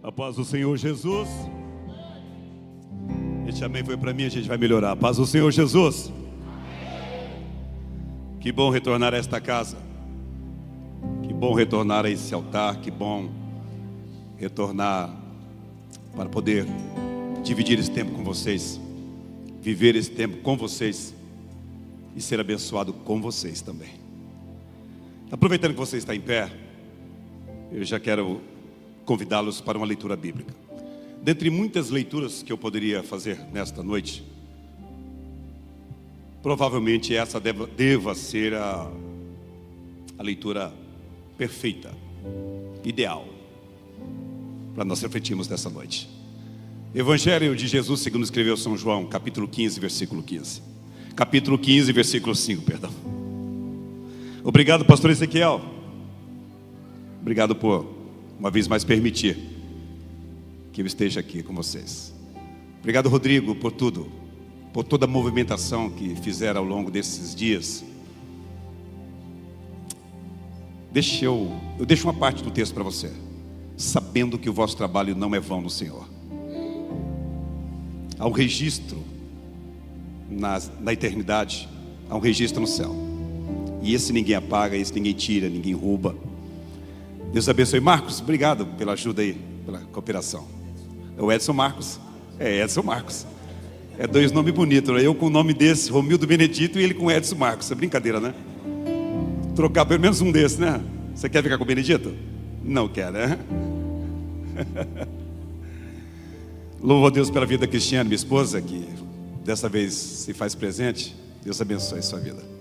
A paz do Senhor Jesus. Este amém foi para mim, a gente vai melhorar. A paz do Senhor Jesus. Que bom retornar a esta casa. Que bom retornar a esse altar. Que bom retornar para poder dividir esse tempo com vocês, viver esse tempo com vocês e ser abençoado com vocês também. Aproveitando que você está em pé, eu já quero convidá-los para uma leitura bíblica. Dentre muitas leituras que eu poderia fazer nesta noite, provavelmente essa deva ser a leitura perfeita, ideal, para nós refletirmos nessa noite. Evangelho de Jesus segundo escreveu São João, capítulo 15, versículo 15. Capítulo 15, versículo 5, perdão. Obrigado, pastor Ezequiel. Obrigado por uma vez mais permitir que eu esteja aqui com vocês. Obrigado, Rodrigo, por tudo, por toda a movimentação que fizeram ao longo desses dias. Eu deixo uma parte do texto para você, sabendo que o vosso trabalho não é vão no Senhor. Há um registro na eternidade, há um registro no céu, e esse ninguém apaga, esse ninguém tira, ninguém rouba. Deus abençoe. Marcos, obrigado pela ajuda aí, pela cooperação. É o Edson Marcos. É Edson Marcos. É dois nomes bonitos, né? Eu com o nome desse, Romildo Benedito, e ele com Edson Marcos. É brincadeira, né? Trocar pelo menos um desses, né? Você quer ficar com o Benedito? Não quer, né? Louvo a Deus pela vida da Cristiane, minha esposa, que dessa vez se faz presente. Deus abençoe a sua vida.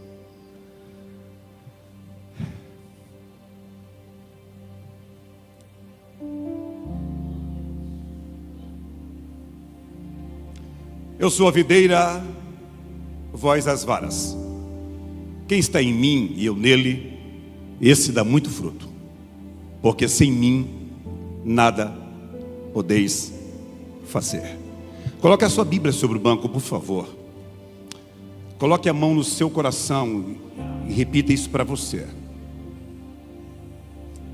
Eu sou a videira, vós as varas. Quem está em mim e eu nele, esse dá muito fruto, porque sem mim nada podeis fazer. Coloque a sua Bíblia sobre o banco, por favor. Coloque a mão no seu coração e repita isso para você.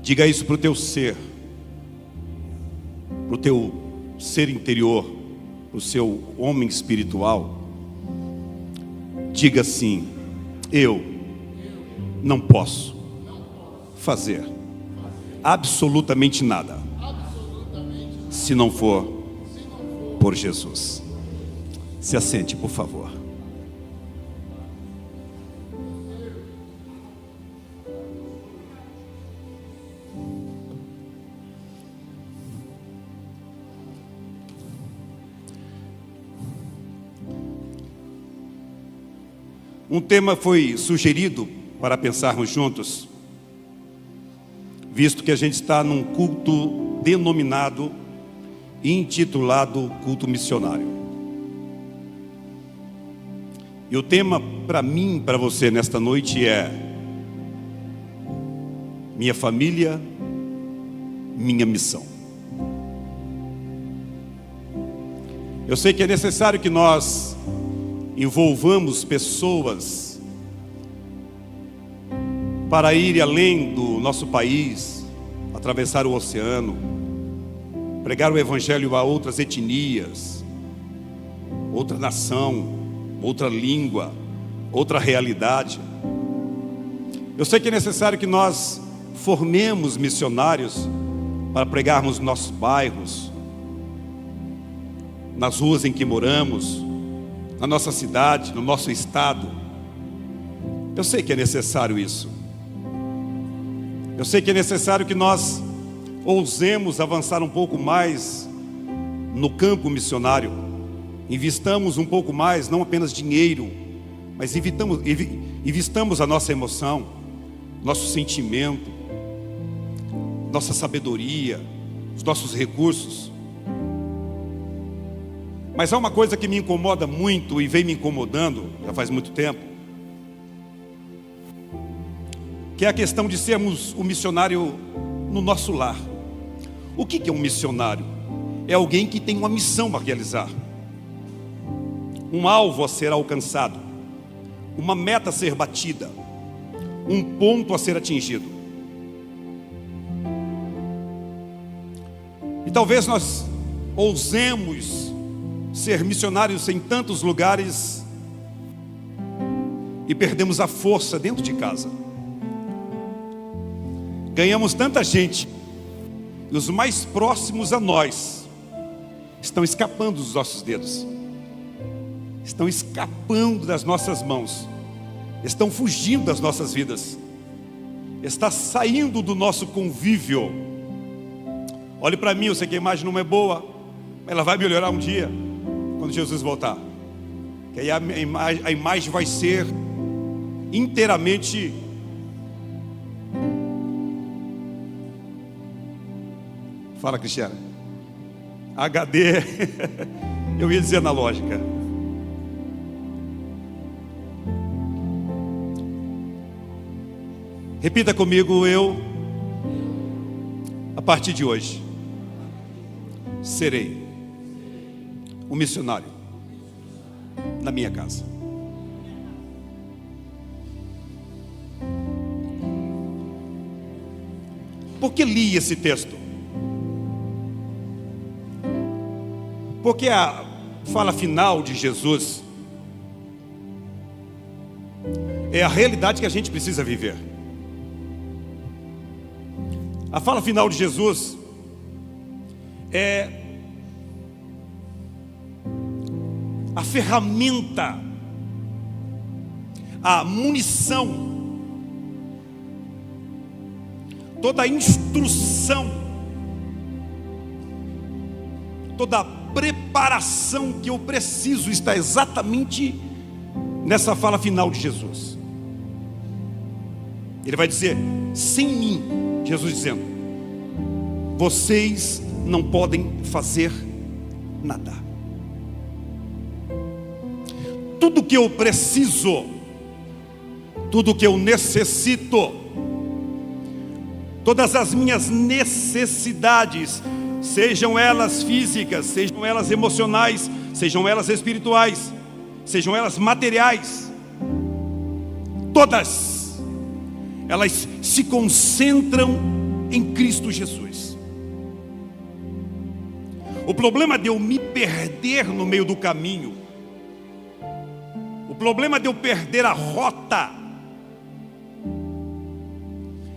Diga isso para o teu ser, para o teu ser interior, o seu homem espiritual. Diga assim: eu não posso fazer absolutamente nada se não for por Jesus. Se assente, por favor. Um tema foi sugerido para pensarmos juntos, visto que a gente está num culto denominado e intitulado culto missionário. E o tema para mim, para você nesta noite é: minha família, minha missão. Eu sei que é necessário que nós envolvamos pessoas para ir além do nosso país, atravessar o oceano, pregar o evangelho a outras etnias, outra nação, outra língua, outra realidade. Eu sei que é necessário que nós formemos missionários para pregarmos nos nossos bairros, nas ruas em que moramos, na nossa cidade, no nosso estado. Eu sei que é necessário isso. Eu sei que é necessário que nós ousemos avançar um pouco mais no campo missionário. Investamos um pouco mais, não apenas dinheiro, mas investamos a nossa emoção, nosso sentimento, nossa sabedoria, os nossos recursos. Mas há uma coisa que me incomoda muito e vem me incomodando já faz muito tempo, que é a questão de sermos o missionário no nosso lar. O que é um missionário? É alguém que tem uma missão a realizar, um alvo a ser alcançado, uma meta a ser batida, um ponto a ser atingido. E talvez nós ousemos ser missionários em tantos lugares e perdemos a força dentro de casa. Ganhamos tanta gente e os mais próximos a nós estão escapando dos nossos dedos, estão escapando das nossas mãos, estão fugindo das nossas vidas, está saindo do nosso convívio. Olhe para mim, eu sei que a imagem não é boa, mas ela vai melhorar um dia, quando Jesus voltar. Que aí a imagem vai ser inteiramente fala, Cristiano. HD. Eu ia dizer analógica. Repita comigo: eu, a partir de hoje, serei um missionário na minha casa. Por que li esse texto? Porque a fala final de Jesus é a realidade que a gente precisa viver. A fala final de Jesus é a ferramenta, a munição, toda a instrução, toda a preparação que eu preciso está exatamente nessa fala final de Jesus. Ele vai dizer: sem mim, Jesus dizendo, vocês não podem fazer nada. Tudo que eu preciso, tudo que eu necessito, todas as minhas necessidades, sejam elas físicas, sejam elas emocionais, sejam elas espirituais, sejam elas materiais, todas elas se concentram em Cristo Jesus. O problema de eu me perder no meio do caminho, o problema de eu perder a rota,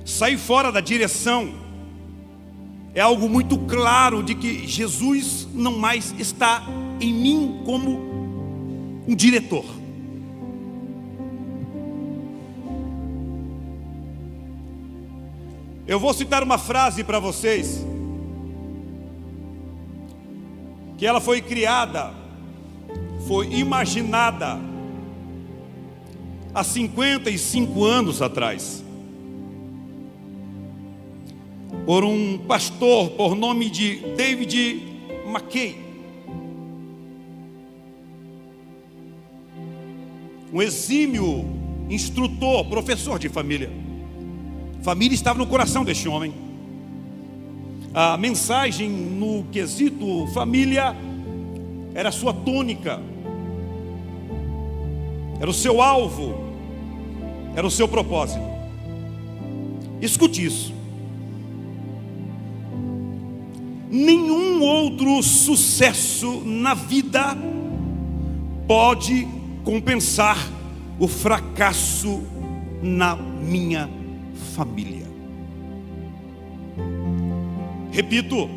sair fora da direção, é algo muito claro de que Jesus não mais está em mim como um diretor. Eu vou citar uma frase para vocês, que ela foi criada, foi imaginada há 55 anos atrás, por um pastor por nome de David McKay, um exímio instrutor, professor de família. Família estava no coração deste homem. A mensagem no quesito família era a sua tônica, era o seu alvo, era o seu propósito. Escute isso: nenhum outro sucesso na vida pode compensar o fracasso na minha família. Repito,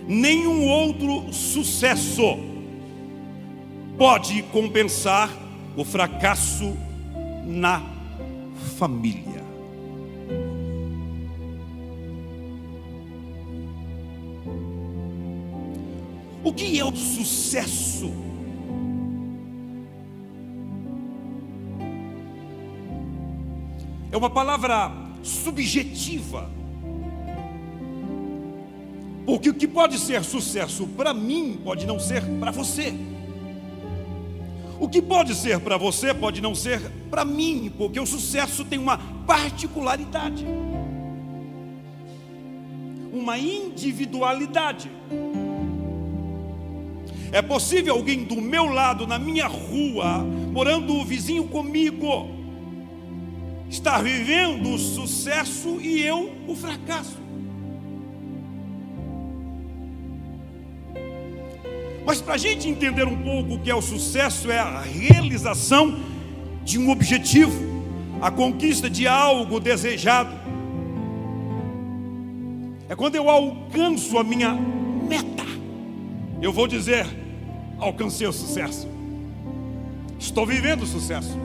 nenhum outro sucesso pode compensar o fracasso na família. O que é o sucesso? É uma palavra subjetiva, porque o que pode ser sucesso para mim pode não ser para você. O que pode ser para você pode não ser para mim, porque o sucesso tem uma particularidade, uma individualidade. É possível alguém do meu lado, na minha rua, morando vizinho comigo, estar vivendo o sucesso e eu o fracasso. Mas para a gente entender um pouco o que é o sucesso, é a realização de um objetivo, a conquista de algo desejado. É quando eu alcanço a minha meta, eu vou dizer: alcancei o sucesso, estou vivendo o sucesso.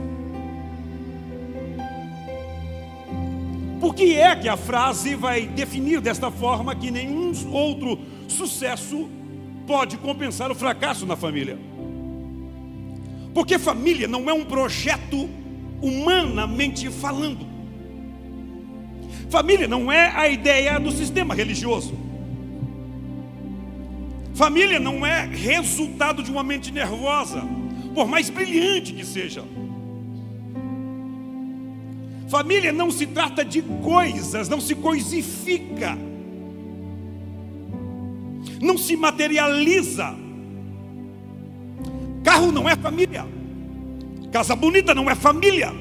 Por que é que a frase vai definir desta forma que nenhum outro sucesso pode compensar o fracasso na família? Porque família não é um projeto humanamente falando. Família não é a ideia do sistema religioso. Família não é resultado de uma mente nervosa, por mais brilhante que seja. Família não se trata de coisas, não se coisifica, não se materializa. Carro não é família, casa bonita não é família,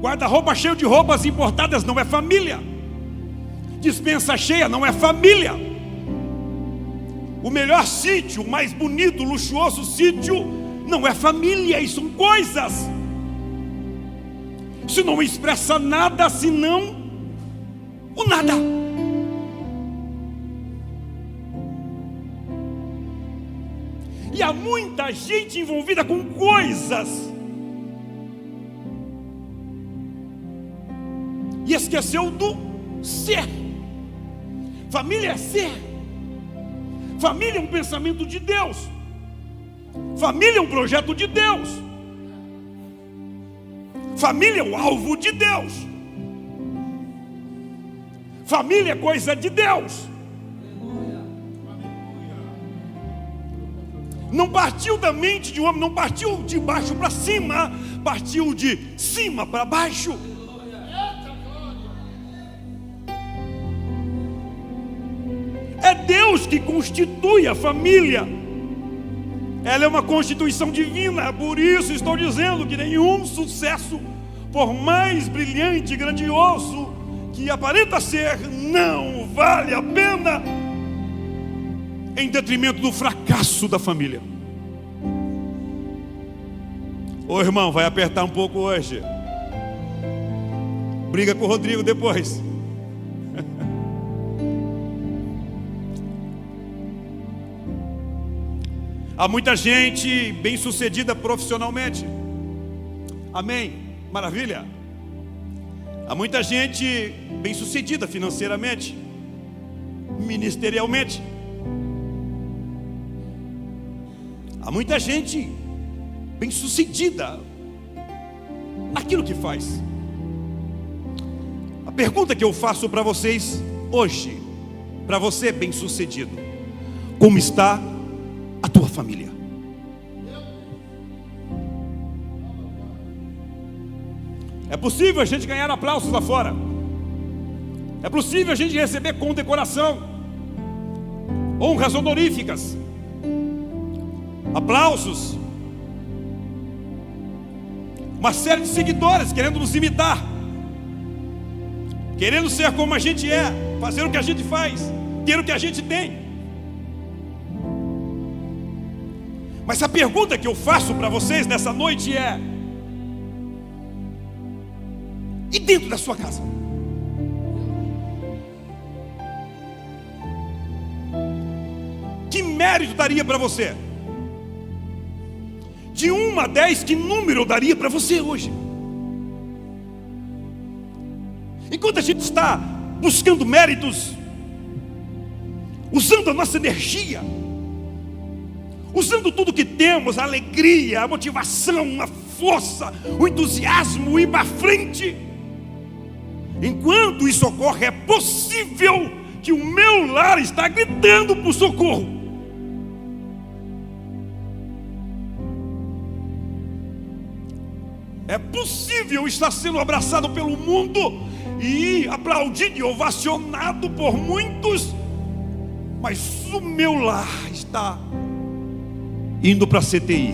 guarda-roupa cheio de roupas importadas não é família, despensa cheia não é família, o melhor sítio, o mais bonito, luxuoso sítio não é família. Isso são coisas. Isso não expressa nada senão o nada. E há muita gente envolvida com coisas e esqueceu do ser. Família é ser. Família é um pensamento de Deus. Família é um projeto de Deus. Família é o alvo de Deus. Família é coisa de Deus. Não partiu da mente de um homem, não partiu de baixo para cima, partiu de cima para baixo. É Deus que constitui a família. Ela é uma constituição divina. Por isso estou dizendo que nenhum sucesso, por mais brilhante e grandioso que aparenta ser, não vale a pena em detrimento do fracasso da família. Ô irmão, vai apertar um pouco hoje. Briga com o Rodrigo depois. Há muita gente bem-sucedida profissionalmente. Amém? Maravilha. Há muita gente bem-sucedida financeiramente, ministerialmente. Há muita gente bem-sucedida naquilo que faz. A pergunta que eu faço para vocês hoje, para você bem-sucedido: como está a tua família? É possível a gente ganhar aplausos lá fora. É possível a gente receber condecoração, honras honoríficas, aplausos, uma série de seguidores querendo nos imitar, querendo ser como a gente é, fazer o que a gente faz, ter o que a gente tem. Mas a pergunta que eu faço para vocês nessa noite é: e dentro da sua casa? Que mérito daria para você? De 1 a 10, que número eu daria para você hoje? Enquanto a gente está buscando méritos, usando a nossa energia, usando tudo que temos, a alegria, a motivação, a força, o entusiasmo, o ir para frente, enquanto isso ocorre, é possível que o meu lar está gritando por socorro. É possível estar sendo abraçado pelo mundo e aplaudido e ovacionado por muitos, mas o meu lar está indo para a CTI.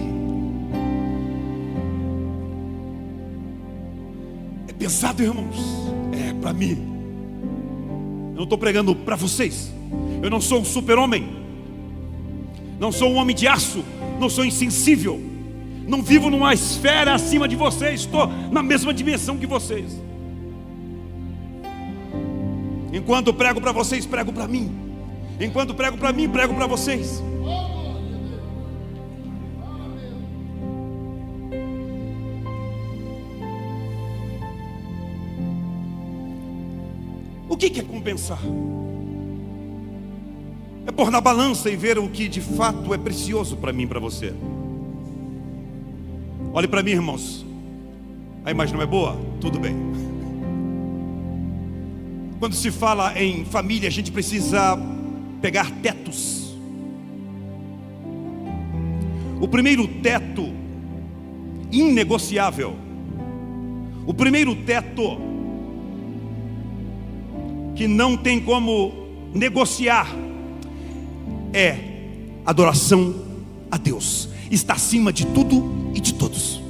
É pesado, irmãos. É para mim. Eu não estou pregando para vocês. Eu não sou um super-homem. Não sou um homem de aço, não sou insensível, não vivo numa esfera acima de vocês, estou na mesma dimensão que vocês. Enquanto prego para vocês, prego para mim. Enquanto prego para mim, prego para vocês. O que é compensar? É pôr na balança e ver o que de fato é precioso para mim e para você. Olhe para mim, irmãos. A imagem não é boa? Tudo bem. Quando se fala em família, a gente precisa pegar tetos. O primeiro teto inegociável, o primeiro teto que não tem como negociar, é adoração a Deus. Está acima de tudo e de todos.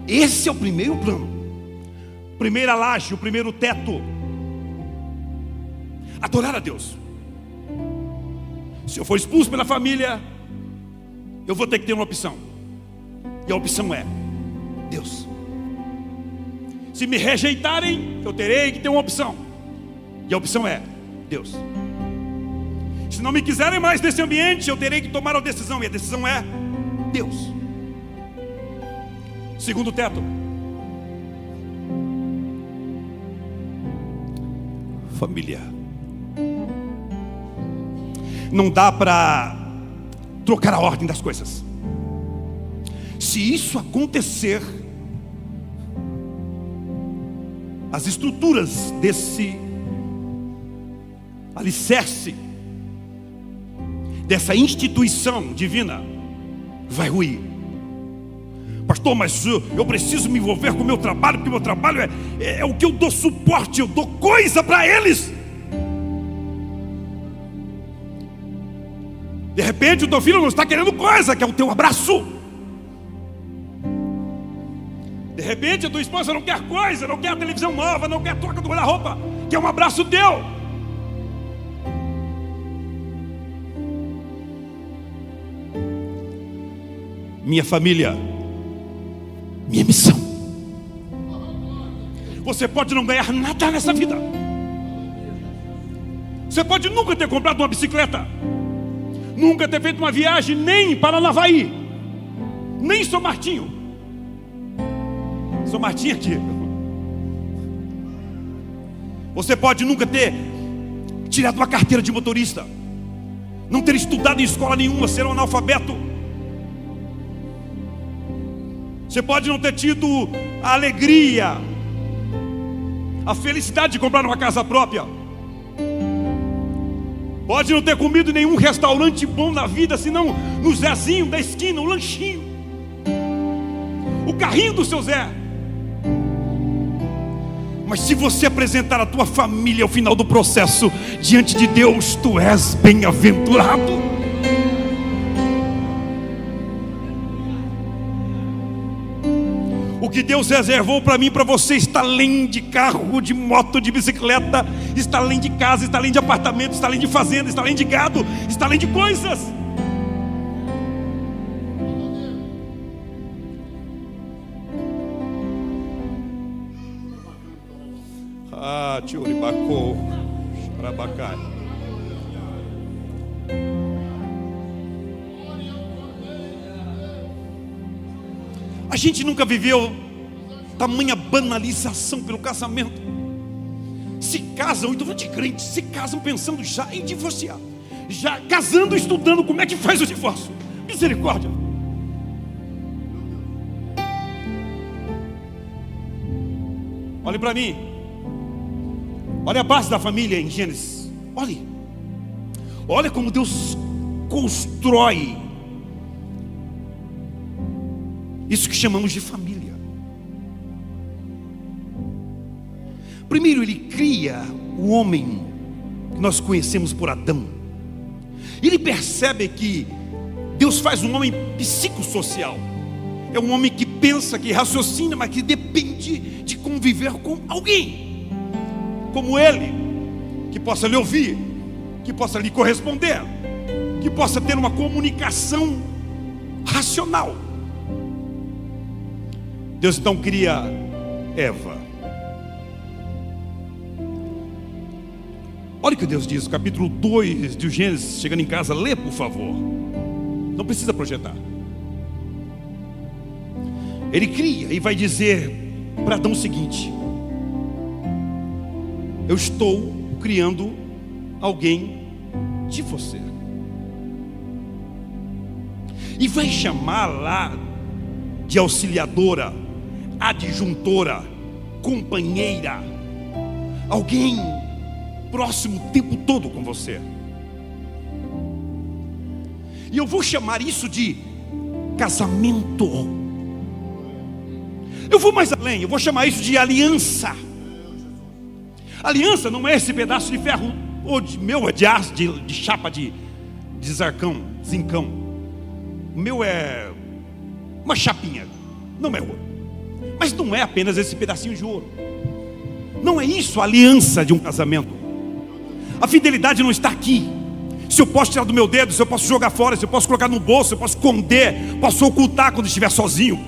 Esse é o primeiro plano, primeira laje, o primeiro teto. Adorar a Deus. Se eu for expulso pela família, eu vou ter que ter uma opção. E a opção é Deus. Se me rejeitarem, eu terei que ter uma opção. E a opção é Deus. Se não me quiserem mais nesse ambiente, eu terei que tomar uma decisão. E a decisão é Deus. Segundo teto. Família. Não dá para trocar a ordem das coisas. Se isso acontecer, as estruturas desse alicerce, dessa instituição divina, vai ruir. Pastor, mas eu preciso me envolver com o meu trabalho, porque o meu trabalho é o que eu dou suporte, eu dou coisa para eles. De repente o teu filho não está querendo coisa, que é o teu abraço. De repente a tua esposa não quer coisa, não quer a televisão nova, não quer a troca do guarda-roupa, quer um abraço teu. Minha família, minha missão. Você pode não ganhar nada nessa vida. Você pode nunca ter comprado uma bicicleta, nunca ter feito uma viagem nem para Navaí, nem São Martinho. São Martinho aqui. Você pode nunca ter tirado uma carteira de motorista, não ter estudado em escola nenhuma, ser um analfabeto. Você pode não ter tido a alegria, a felicidade de comprar uma casa própria. Pode não ter comido em nenhum restaurante bom na vida, senão no Zezinho da esquina, o lanchinho, o carrinho do seu Zé. Mas se você apresentar a tua família ao final do processo diante de Deus, tu és bem-aventurado. O que Deus reservou para mim e para você está além de carro, de moto, de bicicleta, está além de casa, está além de apartamento, está além de fazenda, está além de gado, está além de coisas. Ah, Tiuribacô, Xarabacai. A gente nunca viveu tamanha banalização pelo casamento. Se casam, então de crente, se casam pensando já em divorciar, já casando, estudando como é que faz o divórcio. Misericórdia. Olhe para mim. Olha a base da família em Gênesis. Olha como Deus constrói isso que chamamos de família. Primeiro ele cria o homem que nós conhecemos por Adão. Ele percebe que Deus faz um homem psicossocial. É um homem que pensa, que raciocina, mas que depende de conviver com alguém como ele, que possa lhe ouvir, que possa lhe corresponder, que possa ter uma comunicação racional. Deus então cria Eva. Olha o que Deus diz, capítulo 2 de Gênesis. Chegando em casa, lê por favor. Não precisa projetar. Ele cria e vai dizer para Adão o seguinte: eu estou criando alguém de você. E vai chamar lá de auxiliadora, adjuntora, companheira, alguém próximo o tempo todo com você. E eu vou chamar isso de casamento. Eu vou mais além, eu vou chamar isso de aliança. Aliança não é esse pedaço de ferro, ou de aço, de chapa de zincão. O meu é uma chapinha, não é ouro. Mas não é apenas esse pedacinho de ouro. Não é isso a aliança de um casamento. A fidelidade não está aqui. Se eu posso tirar do meu dedo, se eu posso jogar fora, se eu posso colocar no bolso, se eu posso esconder, posso ocultar quando estiver sozinho.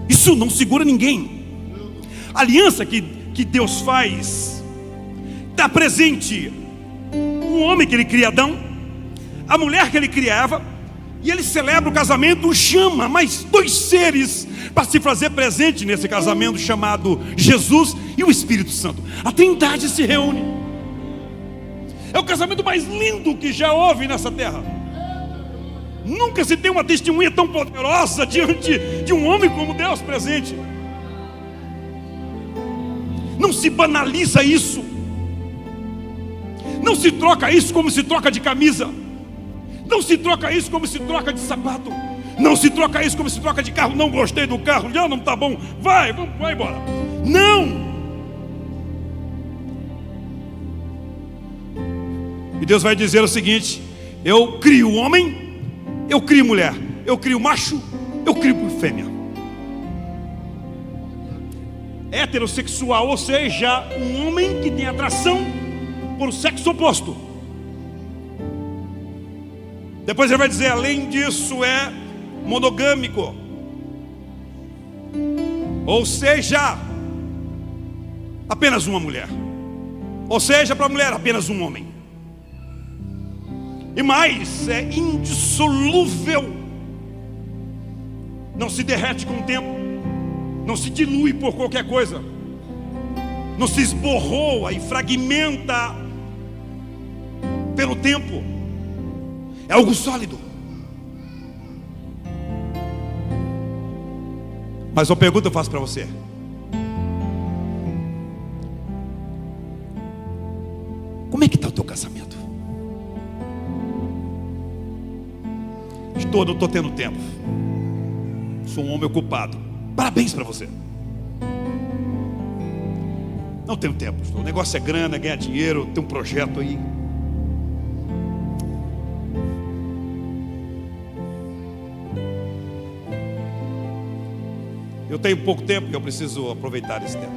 Isso não segura ninguém. A aliança que Deus faz está presente o homem que ele cria Adão, a mulher que ele cria Eva, e ele celebra o casamento, chama mais dois seres para se fazer presente nesse casamento, chamado Jesus e o Espírito Santo. A Trindade se reúne. É o casamento mais lindo que já houve nessa terra. Nunca se tem uma testemunha tão poderosa diante de um homem como Deus presente. Não se banaliza isso. Não se troca isso como se troca de camisa. Não se troca isso como se troca de sapato. Não se troca isso como se troca de carro. Não gostei do carro, já não está bom. Vai embora. Não. E Deus vai dizer o seguinte: eu crio homem, eu crio mulher, eu crio macho, eu crio fêmea. Heterossexual, ou seja, um homem que tem atração por o sexo oposto. Depois ele vai dizer, além disso, é monogâmico, ou seja, apenas uma mulher, ou seja, para a mulher apenas um homem. E mais, é indissolúvel, não se derrete com o tempo, não se dilui por qualquer coisa, não se esborroa e fragmenta pelo tempo. É algo sólido. Mas uma pergunta eu faço para você: como é que está o teu casamento? Não estou tendo tempo, sou um homem ocupado. Parabéns para você. Não tenho tempo, o negócio é grana, ganhar dinheiro, tem um projeto aí. Eu tenho pouco tempo e eu preciso aproveitar esse tempo.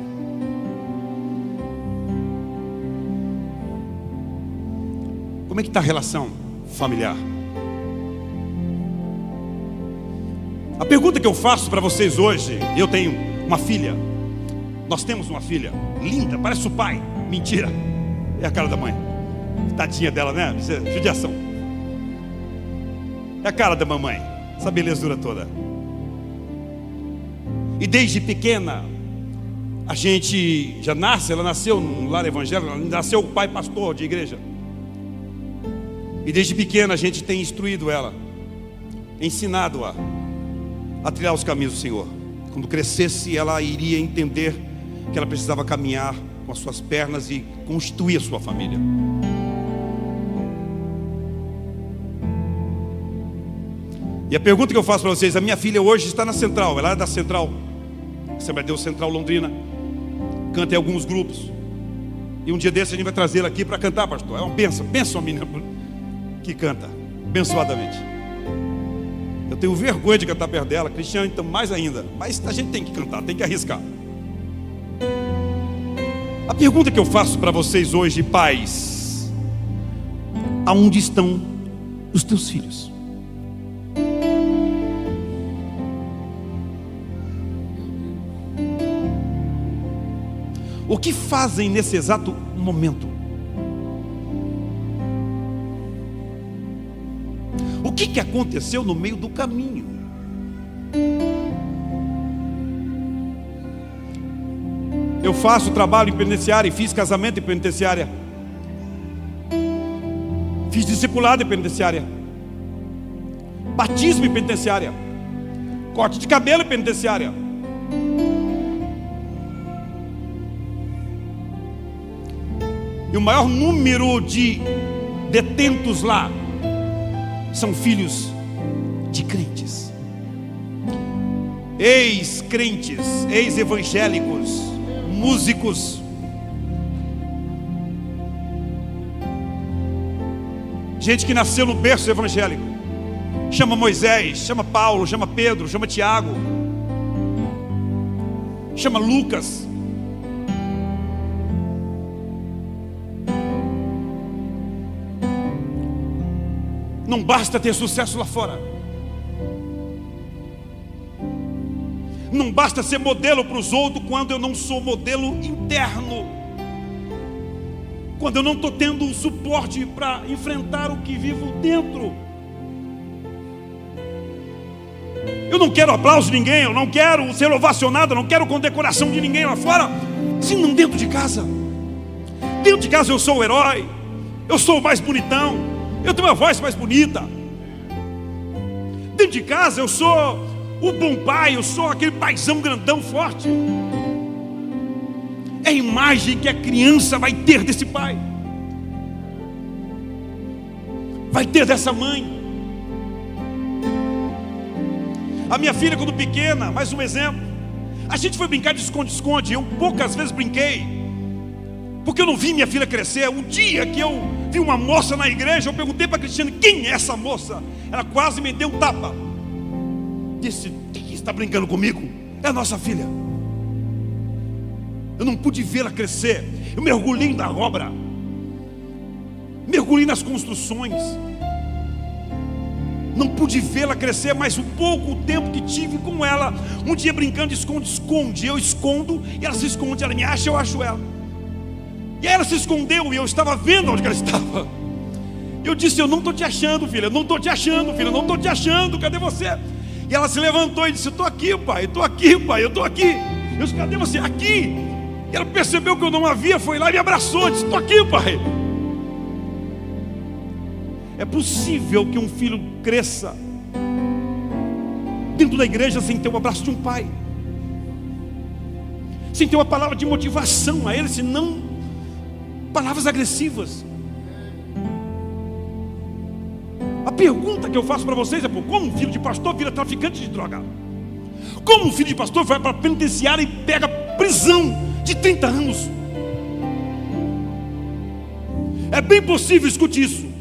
Como é que está a relação familiar? A pergunta que eu faço para vocês hoje, eu tenho uma filha. Nós temos uma filha linda, parece o pai. Mentira, é a cara da mãe. Tadinha dela, né? Isso é judiação. É a cara da mamãe, essa belezura toda. E desde pequena, a gente já nasce, ela nasceu num lar evangélico, ela nasceu o pai pastor de igreja. E desde pequena a gente tem instruído ela, ensinado-a a trilhar os caminhos do Senhor. Quando crescesse, ela iria entender que ela precisava caminhar com as suas pernas e constituir a sua família. E a pergunta que eu faço para vocês: a minha filha hoje está na Central, ela é da Central, Assembleia de Deus Central Londrina, canta em alguns grupos. E um dia desse a gente vai trazê-la aqui para cantar, pastor. É uma bênção, bênção a menina que canta, abençoadamente. Eu tenho vergonha de cantar perto dela, Cristiano então mais ainda. Mas a gente tem que cantar, tem que arriscar. A pergunta que eu faço para vocês hoje, pais: aonde estão os teus filhos. O que fazem nesse exato momento? O que aconteceu no meio do caminho? Eu faço trabalho em penitenciária, fiz casamento em penitenciária, fiz discipulado em penitenciária, batismo em penitenciária, corte de cabelo em penitenciária. E o maior número de detentos lá são filhos de crentes, ex-crentes, ex-evangélicos, músicos. Gente que nasceu no berço evangélico. Chama Moisés, chama Paulo, chama Pedro, chama Tiago, chama Lucas. Não basta ter sucesso lá fora. Não basta ser modelo para os outros quando eu não sou modelo interno. Quando eu não estou tendo o suporte para enfrentar o que vivo dentro. Eu não quero aplauso de ninguém, eu não quero ser ovacionado, eu não quero condecoração de ninguém lá fora, se não dentro de casa. Dentro de casa eu sou o herói, eu sou o mais bonitão, eu tenho uma voz mais bonita. Dentro de casa eu sou o bom pai, eu sou aquele paizão grandão, forte. É a imagem que a criança vai ter desse pai, vai ter dessa mãe. A minha filha, quando pequena, mais um exemplo, a gente foi brincar de esconde-esconde. Eu poucas vezes brinquei, porque eu não vi minha filha crescer. Um dia que eu vi uma moça na igreja, eu perguntei para a Cristiane: quem é essa moça? Ela quase me deu um tapa. Disse: que está brincando comigo? É a nossa filha. Eu não pude vê-la crescer. Eu mergulhei na obra, mergulhei nas construções. Não pude vê-la crescer, mas o pouco tempo que tive com ela, um dia brincando de esconde-esconde, eu escondo e ela se esconde, ela me acha, eu acho ela. E aí ela se escondeu e eu estava vendo onde ela estava. Eu disse: eu não estou te achando, filha, eu não estou te achando, filha, eu não estou te achando, cadê você? E ela se levantou e disse: eu estou aqui, pai, eu estou aqui, pai, eu estou aqui. Eu disse: cadê você? Aqui. E ela percebeu que eu não a via, foi lá e me abraçou, disse: estou aqui, pai. É possível que um filho cresça dentro da igreja sem ter o abraço de um pai, sem ter uma palavra de motivação a ele, senão palavras agressivas. A pergunta que eu faço para vocês é: como um filho de pastor vira traficante de droga? Como um filho de pastor vai para a penitenciária e pega prisão de 30 anos? É bem possível, escute isso,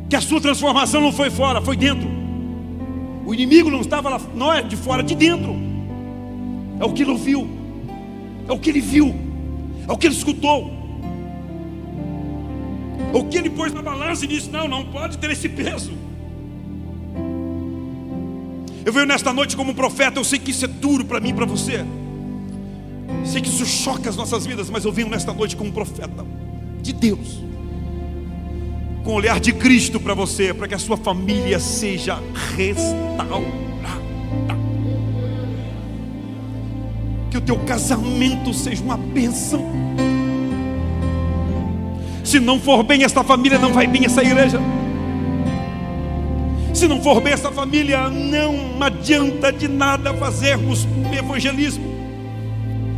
que a sua transformação não foi fora, foi dentro. O inimigo não estava lá, não é de fora, de dentro. É o que ele ouviu, é o que ele viu, é o que ele escutou, é o que ele pôs na balança e disse: não pode ter esse peso. Eu venho nesta noite como um profeta. Eu sei que isso é duro para mim e para você, sei que isso choca as nossas vidas, mas eu venho nesta noite como um profeta de Deus, com o olhar de Cristo para você, para que a sua família seja restaurada, que o teu casamento seja uma bênção. Se não for bem esta família, não vai bem essa igreja. Se não for bem essa família, não adianta de nada fazermos evangelismo.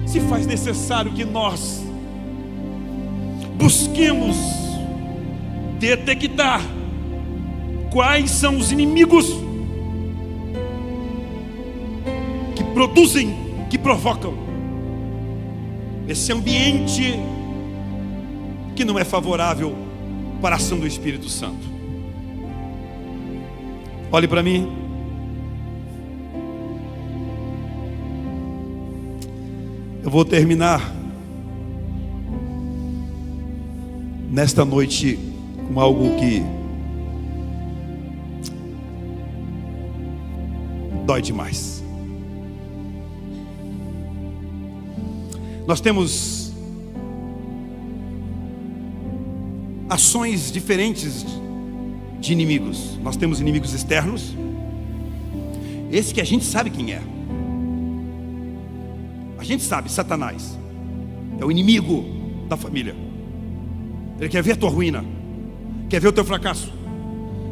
Se faz necessário que nós busquemos detectar quais são os inimigos que produzem, que provocam esse ambiente que não é favorável para a ação do Espírito Santo. Olhe para mim. Eu vou terminar nesta noite com algo que dói demais. Nós temos ações diferentes de inimigos. Nós temos inimigos externos, esse que a gente sabe quem é. A gente sabe, Satanás é o inimigo da família. Ele quer ver a tua ruína, quer ver o teu fracasso,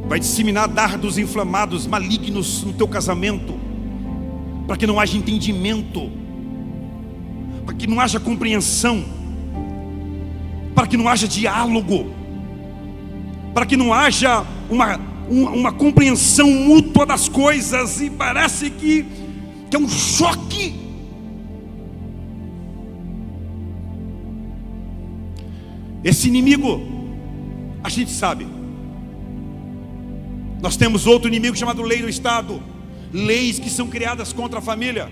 vai disseminar dardos inflamados, malignos no teu casamento, para que não haja entendimento, para que não haja compreensão, para que não haja diálogo, para que não haja uma compreensão mútua das coisas. E parece que é um choque. Esse inimigo, a gente sabe. Nós temos outro inimigo chamado lei do Estado. Leis que são criadas contra a família.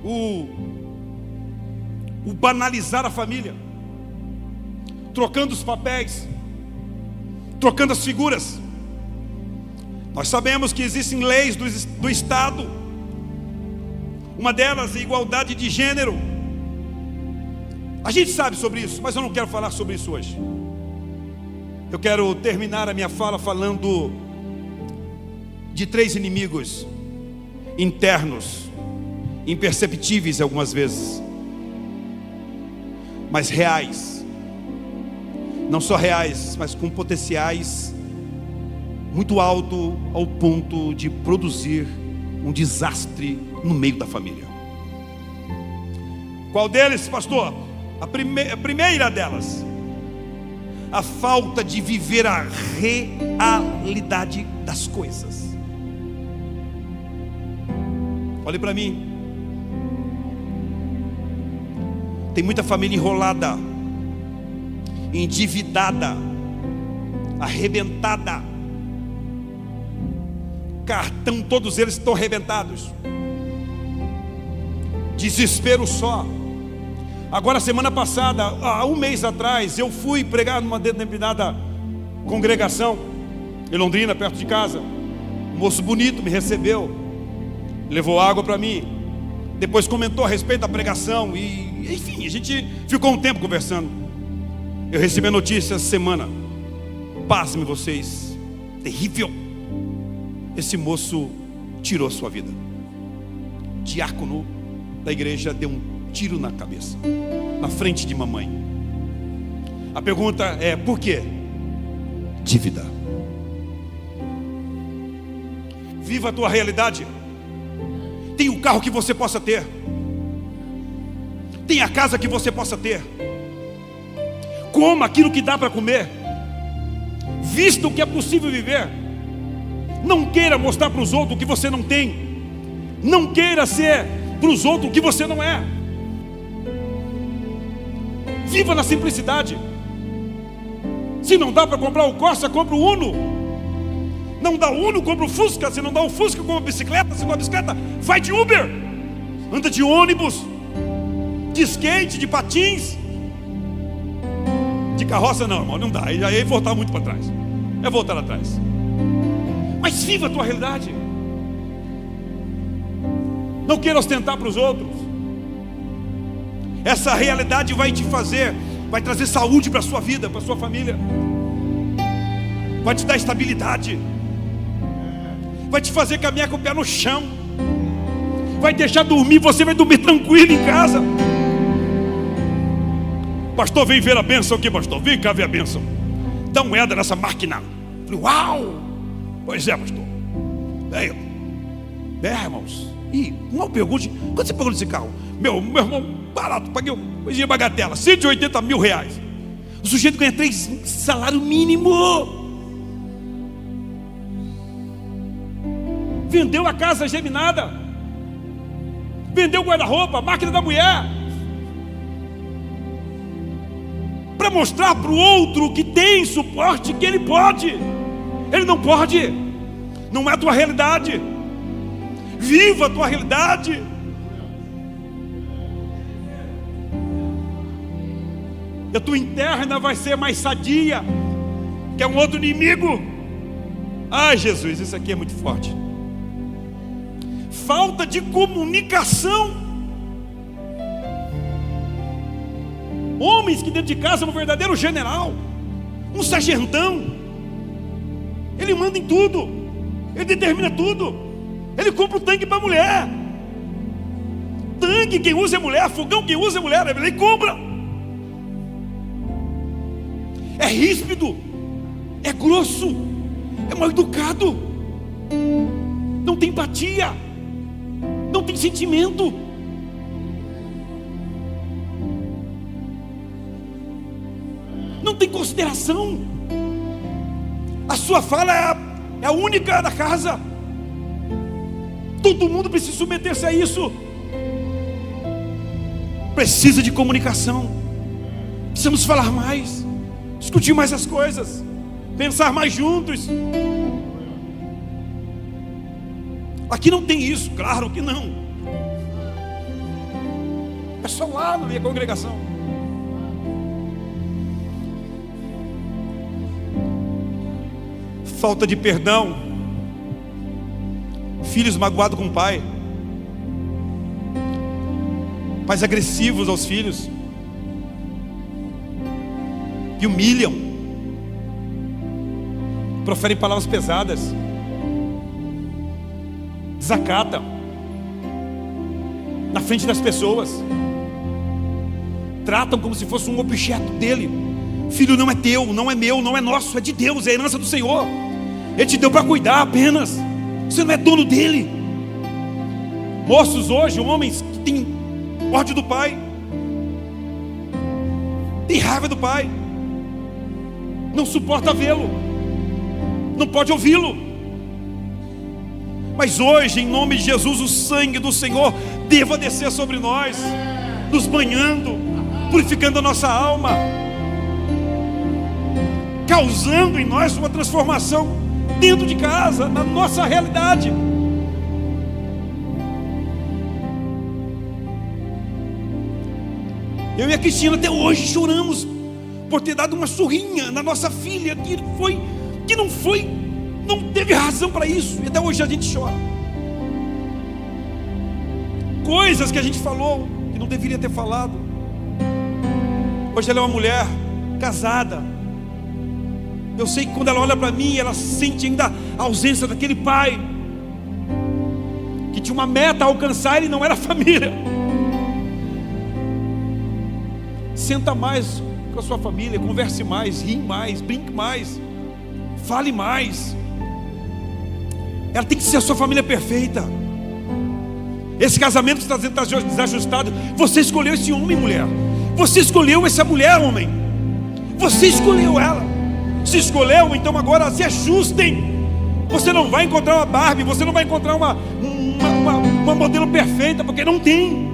O banalizar a família, trocando os papéis, trocando as figuras. Nós sabemos que existem leis do Estado. Uma delas é a igualdade de gênero. A gente sabe sobre isso, mas eu não quero falar sobre isso hoje. Eu quero terminar a minha fala falando de 3 inimigos internos, imperceptíveis algumas vezes, mas reais. Não só reais, mas com potenciais muito alto, ao ponto de produzir um desastre no meio da família. Qual deles, pastor? A primeira delas, a falta de viver a realidade das coisas. Olhe para mim. Tem muita família enrolada, endividada, arrebentada. Cartão, todos eles estão arrebentados. Desespero só. Agora, semana passada, há um mês atrás, eu fui pregar numa determinada congregação em Londrina, perto de casa. Um moço bonito me recebeu, levou água para mim, depois comentou a respeito da pregação e, enfim, a gente ficou um tempo conversando. Eu recebi a notícia essa semana, pasmem vocês, terrível. Esse moço tirou a sua vida. Diácono da igreja deu um tiro na cabeça, na frente de mamãe. A pergunta é: por quê? Dívida. Viva a tua realidade. Tem o carro que você possa ter, tem a casa que você possa ter, coma aquilo que dá para comer, vista o que é possível viver. Não queira mostrar para os outros o que você não tem. Não queira ser para os outros o que você não é. Viva na simplicidade. Se não dá para comprar o Corsa, compra o Uno. Não dá o Uno, compra o Fusca. Se não dá o Fusca, compra a bicicleta. Se não dá a bicicleta, vai de Uber, anda de ônibus, de skate, de patins. De carroça não, irmão, não dá. Aí é voltar muito para trás. É voltar atrás. Mas viva a tua realidade. Não queira ostentar para os outros. Essa realidade vai te fazer, vai trazer saúde para a sua vida, para a sua família, vai te dar estabilidade, vai te fazer caminhar com o pé no chão, vai deixar dormir, você vai dormir tranquilo em casa. Pastor, vem ver a bênção aqui, pastor, vem cá ver a bênção. Dá uma moeda nessa máquina. Falei, uau! Pois é, pastor. Irmãos. E uma pergunta: quanto você pagou nesse carro? Meu irmão, barato, paguei uma bagatela, 180 mil reais. O sujeito ganha 3 salário mínimo. Vendeu a casa geminada, vendeu o guarda-roupa, a máquina da mulher, para mostrar para o outro que tem suporte, que ele pode. Ele não pode. Não é a tua realidade. Viva a tua realidade. E a tua interna vai ser mais sadia, que é um outro inimigo. Ai, Jesus, isso aqui é muito forte. Falta de comunicação. Homens que dentro de casa é um verdadeiro general, um sargentão. Ele manda em tudo, ele determina tudo. Ele compra o tanque para a mulher. Tanque quem usa é mulher, fogão quem usa é mulher. Ele compra. É ríspido, é grosso, é mal educado, não tem empatia, não tem sentimento. Não tem consideração. A sua fala é a única da casa. Todo mundo precisa submeter-se a isso. Precisa de comunicação. Precisamos falar mais, discutir mais as coisas, pensar mais juntos. Aqui não tem isso, claro que não. É só lá na minha congregação. Falta de perdão. Filhos magoados com o pai. Pais agressivos aos filhos, que humilham, proferem palavras pesadas, desacatam na frente das pessoas, tratam como se fosse um objeto dele. Filho não é teu, não é meu, não é nosso, é de Deus, é a herança do Senhor. Ele te deu para cuidar apenas. Você não é dono dele. Moços hoje, homens que têm ódio do pai, tem raiva do pai, não suporta vê-lo, não pode ouvi-lo. Mas hoje, em nome de Jesus, o sangue do Senhor deva descer sobre nós, nos banhando, purificando a nossa alma, causando em nós uma transformação dentro de casa, na nossa realidade. Eu e a Cristina até hoje choramos por ter dado uma surrinha na nossa filha que não teve razão para isso, e até hoje a gente chora. Coisas que a gente falou que não deveria ter falado. Hoje ela é uma mulher casada. Eu sei que quando ela olha para mim, ela sente ainda a ausência daquele pai que tinha uma meta a alcançar e não era família. Senta mais com a sua família, converse mais, ri mais, brinque mais, fale mais. Ela tem que ser a sua família perfeita. Esse casamento que está desajustado, você escolheu esse homem, mulher. Você escolheu essa mulher, homem. Você escolheu ela. Se escolheu, então agora se ajustem. Você não vai encontrar uma Barbie, você não vai encontrar uma modelo perfeita, porque não tem.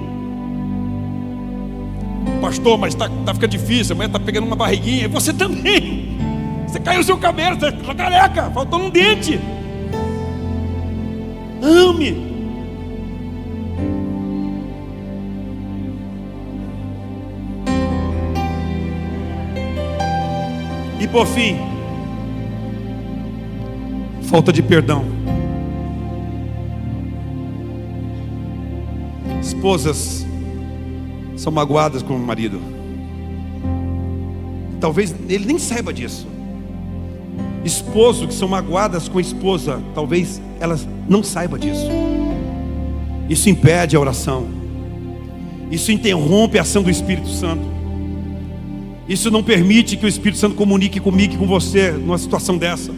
Pastor, mas está ficando difícil, a mulher está pegando uma barriguinha. Você também. Você caiu o seu cabelo, você está careca, faltou um dente. Ame. E por fim, falta de perdão. Esposas são magoadas com o marido. Talvez ele nem saiba disso. Esposos que são magoadas com a esposa, talvez elas não saibam disso. Isso impede a oração. Isso interrompe a ação do Espírito Santo. Isso não permite que o Espírito Santo comunique comigo e com você numa situação dessa.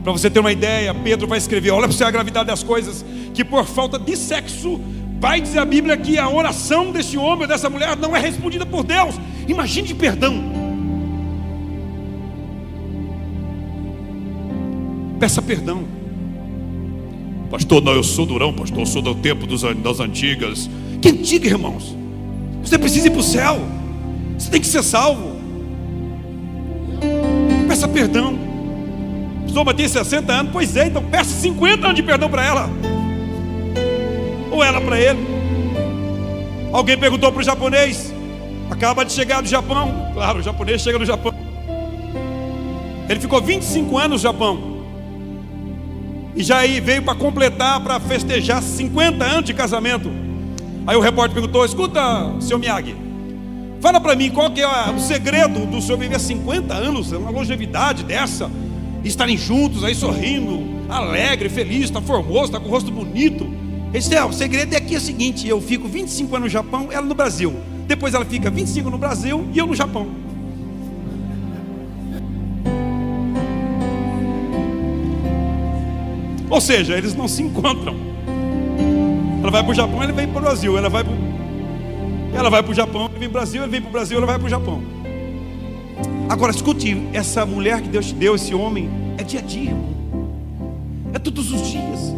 Para você ter uma ideia, Pedro vai escrever, olha para você a gravidade das coisas, que por falta de sexo, vai dizer a Bíblia que a oração desse homem ou dessa mulher não é respondida por Deus. Imagine de perdão. Peça perdão. Pastor, não, eu sou durão, pastor, eu sou do tempo das antigas. Que antiga, irmãos? Você precisa ir para o céu. Você tem que ser salvo. Peça perdão. A pessoa tem 60 anos, pois é, então peça 50 anos de perdão para ela. Ou ela para ele. Alguém perguntou para o japonês: Acaba de chegar do Japão. Claro, o japonês chega no Japão. Ele ficou 25 anos no Japão. E já aí veio para completar, para festejar 50 anos de casamento. Aí o repórter perguntou: escuta, seu Miyagi, fala para mim qual que é o segredo do senhor viver 50 anos, uma longevidade dessa, e estarem juntos aí sorrindo, alegre, feliz, está formoso, está com o rosto bonito. Ele disse: o segredo é que é o seguinte, eu fico 25 anos no Japão, ela no Brasil. Depois ela fica 25 no Brasil e eu no Japão. Ou seja, eles não se encontram. Ela vai para o Japão, ele vem para o Brasil. Ela vai para o Japão, ele vem para o Brasil. Ele vem para o Brasil, ela vai para o Japão. Agora escute, essa mulher que Deus te deu, esse homem, é dia a dia, irmão. É todos os dias.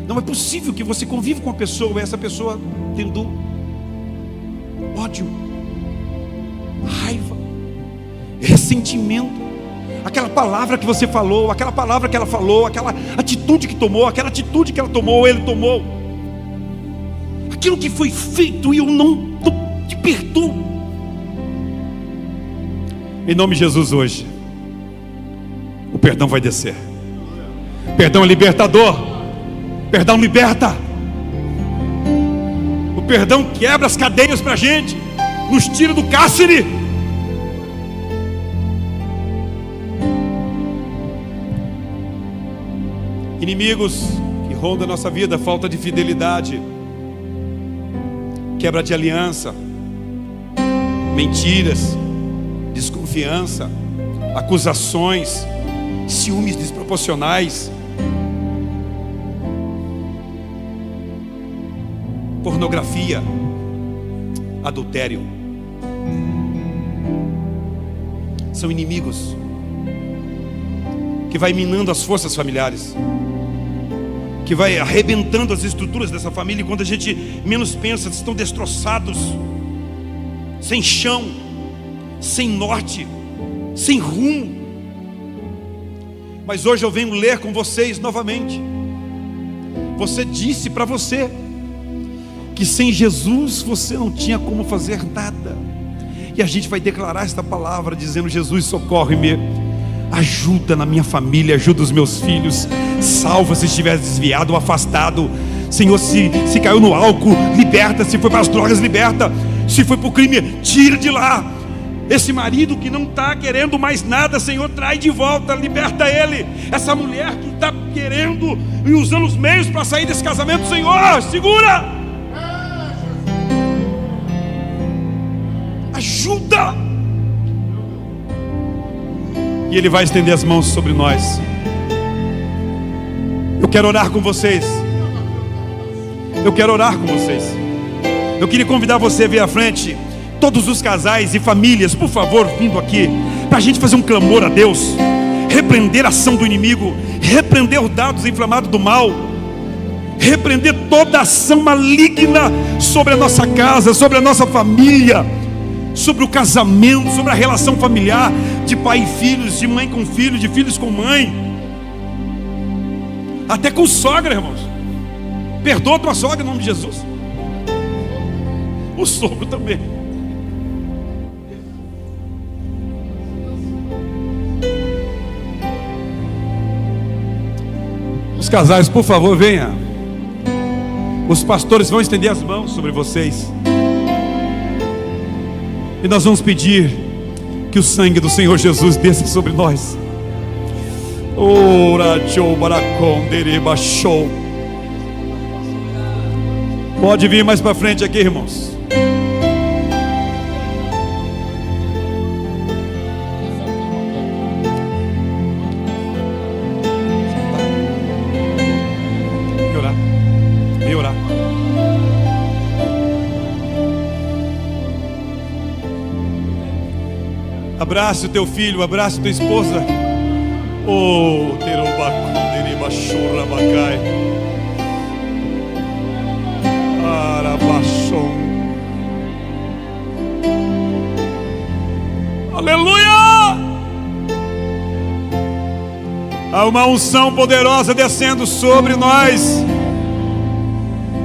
Não é possível que você convive com uma pessoa e essa pessoa tendo ódio, raiva, ressentimento. Aquela palavra que você falou, aquela palavra que ela falou, aquela atitude que tomou, aquela atitude que ela tomou, ele tomou, aquilo que foi feito e eu não te perdoo. Em nome de Jesus hoje, o perdão vai descer. Perdão é libertador. Perdão liberta. O perdão quebra as cadeias para a gente, nos tira do cárcere. Inimigos que rondam a nossa vida, falta de fidelidade, quebra de aliança, mentiras, desconfiança, acusações, ciúmes desproporcionais, pornografia, adultério. São inimigos que vai minando as forças familiares, que vai arrebentando as estruturas dessa família. E quando a gente menos pensa, estão destroçados, sem chão, sem norte, sem rumo. Mas hoje eu venho ler com vocês novamente. Você disse para você que sem Jesus você não tinha como fazer nada. E a gente vai declarar esta palavra dizendo: Jesus, socorre-me, ajuda na minha família, ajuda os meus filhos, salva se estiver desviado ou afastado. Senhor, se caiu no álcool, liberta. Se foi para as drogas, liberta. Se foi para o crime, tira de lá. Esse marido que não está querendo mais nada, Senhor, traz de volta, liberta ele. Essa mulher que está querendo e usando os meios para sair desse casamento, Senhor, segura, ajuda. E Ele vai estender as mãos sobre nós. Eu quero orar com vocês. Eu quero orar com vocês. Eu queria convidar você a vir à frente. Todos os casais e famílias, por favor, vindo aqui, para a gente fazer um clamor a Deus, repreender a ação do inimigo, repreender os dados inflamados do mal, repreender toda ação maligna sobre a nossa casa, sobre a nossa família, sobre o casamento, sobre a relação familiar, de pai e filhos, de mãe com filho, de filhos com mãe, até com sogra, irmãos. Perdoa tua sogra em nome de Jesus. O sogro também. Os casais, por favor, venha. Os pastores vão estender as mãos sobre vocês. E nós vamos pedir que o sangue do Senhor Jesus desça sobre nós. Pode vir mais para frente aqui, irmãos. Vem orar. Abrace o teu filho, abrace tua esposa. Oh, terobacunderiba bacai. Arabachon. Aleluia! Há uma unção poderosa descendo sobre nós.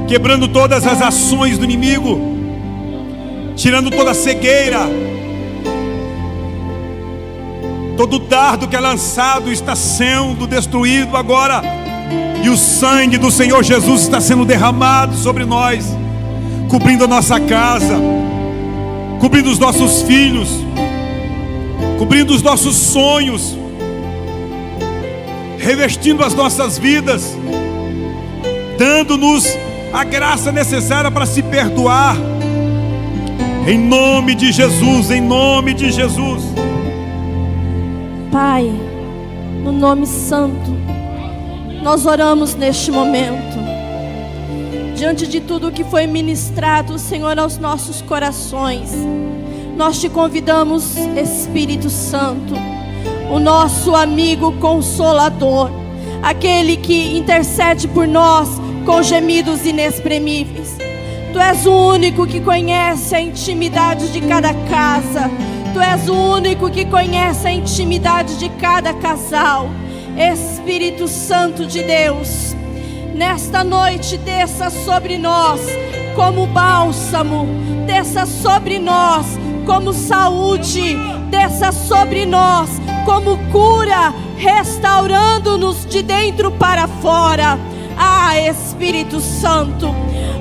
quebrando todas as ações do inimigo, tirando toda a cegueira. Todo dardo que é lançado está sendo destruído agora, e o sangue do Senhor Jesus está sendo derramado sobre nós, cobrindo a nossa casa, cobrindo os nossos filhos, cobrindo os nossos sonhos, revestindo as nossas vidas, dando-nos a graça necessária para se perdoar, em nome de Jesus, em nome de Jesus. Pai, no nome santo, nós oramos neste momento, diante de tudo que foi ministrado, Senhor, aos nossos corações. Nós te convidamos, Espírito Santo, o nosso amigo consolador, aquele que intercede por nós com gemidos inexprimíveis. Tu és o único que conhece a intimidade de cada casa. Tu és o único que conhece a intimidade de cada casal. Espírito Santo de Deus, nesta noite desça sobre nós como bálsamo, desça sobre nós como saúde, desça sobre nós como cura, restaurando-nos de dentro para fora. Ah, Espírito Santo,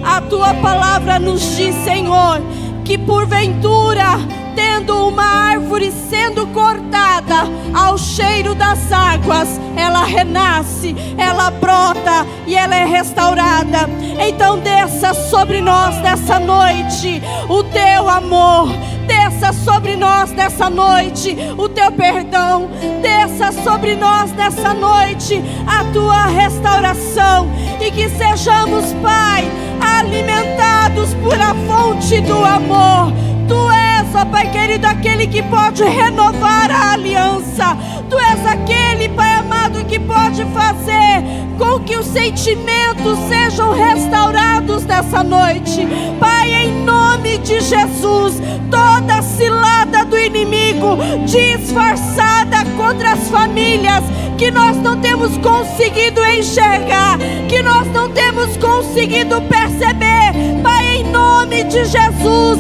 a tua palavra nos diz, Senhor, que porventura, tendo uma árvore sendo cortada, ao cheiro das águas, ela renasce, ela brota e ela é restaurada. Então desça sobre nós nessa noite o teu amor, desça sobre nós nessa noite o teu perdão, desça sobre nós nessa noite a tua restauração, e que sejamos, Pai, alimentados por a fonte do amor. Tu és, ó Pai querido, aquele que pode renovar a aliança. Tu és aquele, Pai amado, que pode fazer com que os sentimentos sejam restaurados nessa noite. Pai, em nome de Jesus, toda cilada do inimigo disfarçada contra as famílias, que nós não temos conseguido enxergar, que nós não temos conseguido perceber, Pai, em nome de Jesus,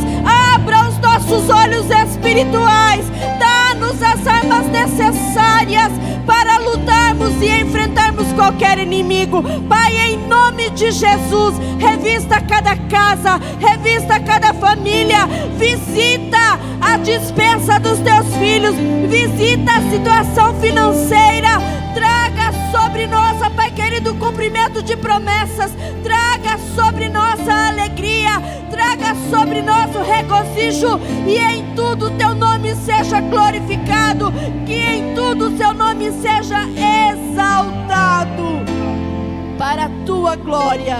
abra os nossos olhos espirituais, dá-nos as armas necessárias para lutarmos e enfrentarmos qualquer inimigo. Pai, em nome de Jesus, revista cada casa, revista cada família, visita a despensa dos teus filhos, visita a situação financeira, traga sobre nós, Pai querido, o cumprimento de promessas, traga sobre nós a alegria, traga sobre nós o regozijo, e em tudo o teu nome seja glorificado, que em tudo o seu nome seja exaltado, para a tua glória.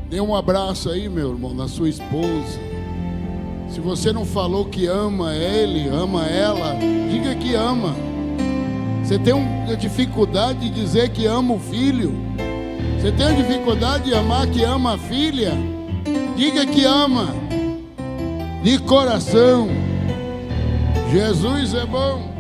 Dê um abraço aí, meu irmão, na sua esposa. Se você não falou que ama ele, ama ela, diga que ama. Você tem uma dificuldade de dizer que ama o filho? Você tem uma dificuldade de amar que ama a filha? Diga que ama, de coração. Jesus é bom.